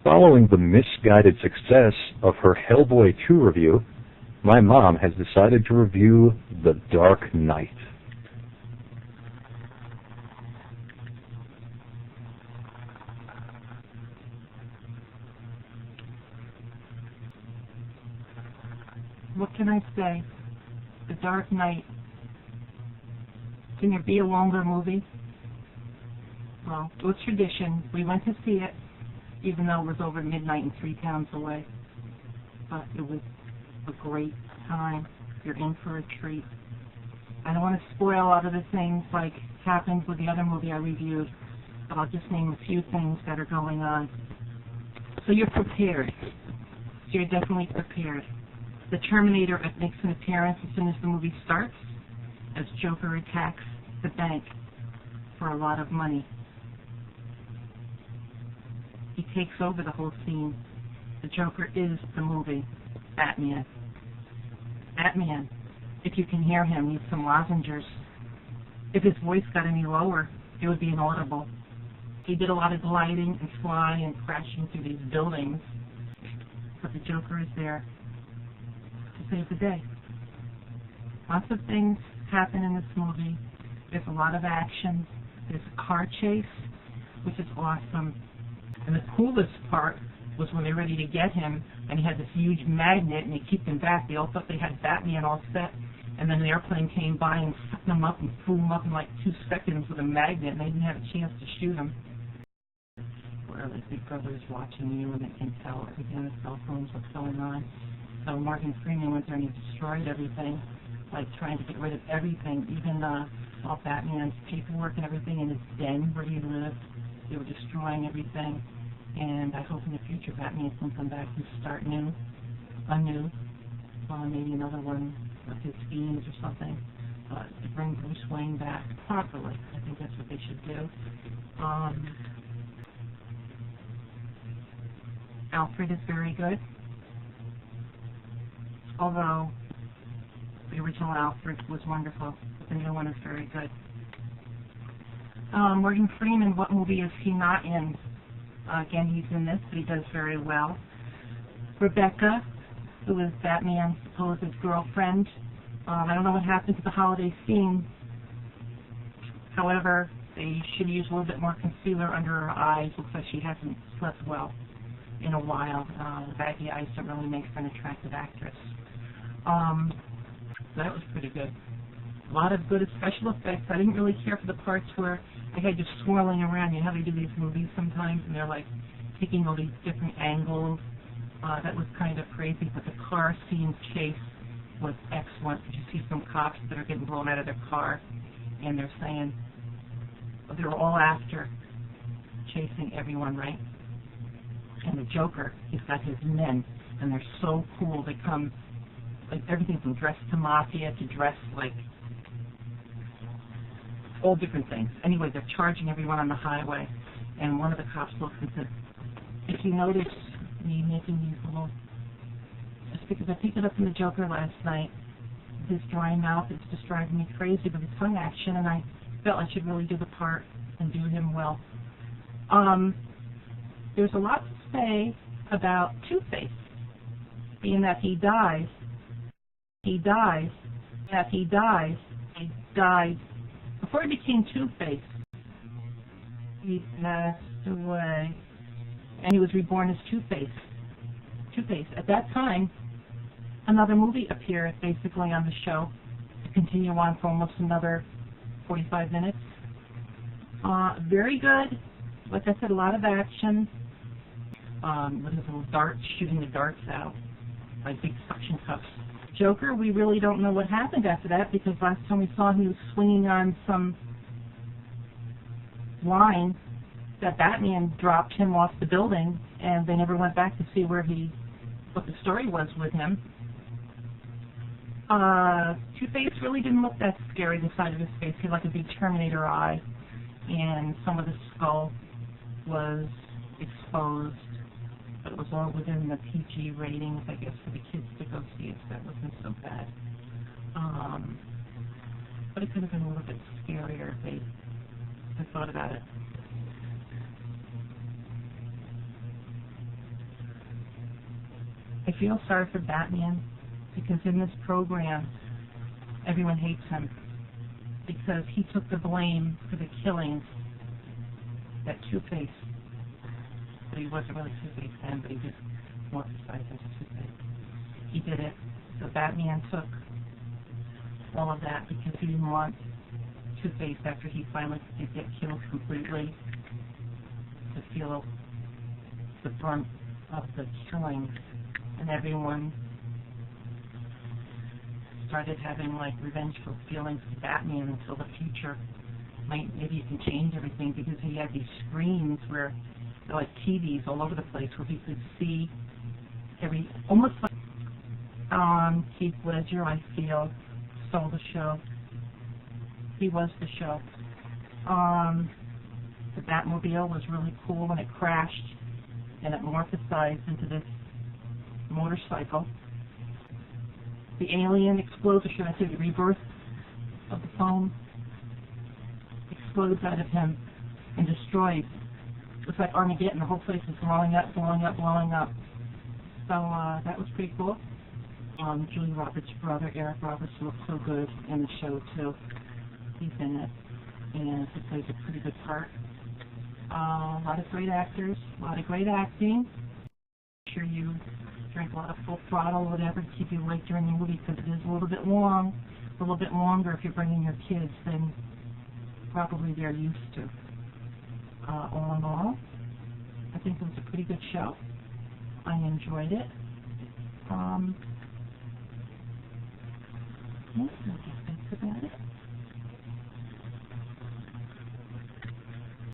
Following the misguided success of her Hellboy 2 review, my mom has decided to review The Dark Knight. What can I say? The Dark Knight. Can it be a longer movie? Well, it was tradition. We went to see it, even though it was over midnight and 3 towns away. But it was a great time. You're in for a treat. I don't want to spoil other things like happened with the other movie I reviewed, but I'll just name a few things that are going on. So you're prepared. You're definitely prepared. The Terminator makes an appearance as soon as the movie starts, as Joker attacks the bank for a lot of money. He takes over the whole scene. The Joker is the movie. Batman. Batman, if you can hear him, needs some lozenges. If his voice got any lower, it would be inaudible. He did a lot of gliding and flying and crashing through these buildings, but the Joker is there to save the day. Lots of things happen in this movie. There's a lot of action. There's a car chase, which is awesome. And the coolest part was when they're ready to get him, and he had this huge magnet, and they keep him back. They all thought they had Batman all set, and then the airplane came by and sucked them up and flew them up in like 2 seconds with a magnet, and they didn't have a chance to shoot him. Where the Big Brother is watching you, and they can tell everything on the cell phones what's going on. So Morgan Freeman went there and he destroyed everything, like trying to get rid of everything, even all Batman's paperwork and everything in his den where he lived. They were destroying everything. And I hope in the future Batman can come back and start anew, maybe another one of his schemes or something, to bring Bruce Wayne back properly. I think that's what they should do. Alfred is very good, although the original Alfred was wonderful, but the new one is very good. Morgan Freeman, what movie is he not in? Again, he's in this, but he does very well. Rebecca, who is Batman's supposed girlfriend. I don't know what happened to the holiday scene. However, they should use a little bit more concealer under her eyes. Looks like she hasn't slept well in a while. The baggy eyes don't really make for an attractive actress. That was pretty good. A lot of good special effects. I didn't really care for the parts where they had you swirling around. You know how they do these movies sometimes, and they're like taking all these different angles. That was kind of crazy, but the car scene chase was excellent. You see some cops that are getting blown out of their car, and they're saying they're all after chasing everyone, right? And the Joker, he's got his men, and they're so cool. They come like everything from dress to mafia to dress like all different things. Anyway, they're charging everyone on the highway, and one of the cops looks and says, if you notice me making these little, just because I picked it up from the Joker last night, his dry mouth is just driving me crazy with his tongue action, and I felt I should really do the part and do him well. There's a lot to say about Two-Face, being that he died. Before he became Two-Face, he passed away, and he was reborn as Two-Face. At that time, another movie appeared basically on the show to continue on for almost another 45 minutes. Very good. Like I said, a lot of action. With his little darts, shooting the darts out, like big suction cups. Joker, we really don't know what happened after that, because last time we saw him, he was swinging on some line that Batman dropped him off the building, and they never went back to see what the story was with him. Two-Face really didn't look that scary, the side of his face. He had like a big Terminator eye, and some of the skull was exposed. But it was all within the PG ratings, I guess, for the kids to go see it, so that wasn't so bad. But it could have been a little bit scarier if they had thought about it. I feel sorry for Batman because in this program, everyone hates him because he took the blame for the killings that Two-Face. But he wasn't really Two-Face then, but he just more precise as Two-Face. He did it. So Batman took all of that because he didn't want Two-Face after he finally did get killed completely to feel the brunt of the killing, and everyone started having like revengeful feelings for Batman until the future. Maybe you can change everything because he had these screens where they're like TVs all over the place where he could see almost like Keith Ledger, I feel, stole the show. He was the show. The Batmobile was really cool when it crashed and it morphosized into this motorcycle. The alien explodes, or should I say the rebirth of the phone, explodes out of him and destroys. It's like Armageddon, the whole place is blowing up, blowing up, blowing up. So that was pretty cool. Julia Roberts' brother, Eric Roberts, looks so good in the show too. He's in it, and he plays a pretty good part. A lot of great actors, a lot of great acting. Make sure you drink a lot of full throttle or whatever to keep you awake during the movie because it is a little bit long, a little bit longer if you're bringing your kids than probably they're used to. All in all, I think it was a pretty good show. I enjoyed it. I guess that's about it.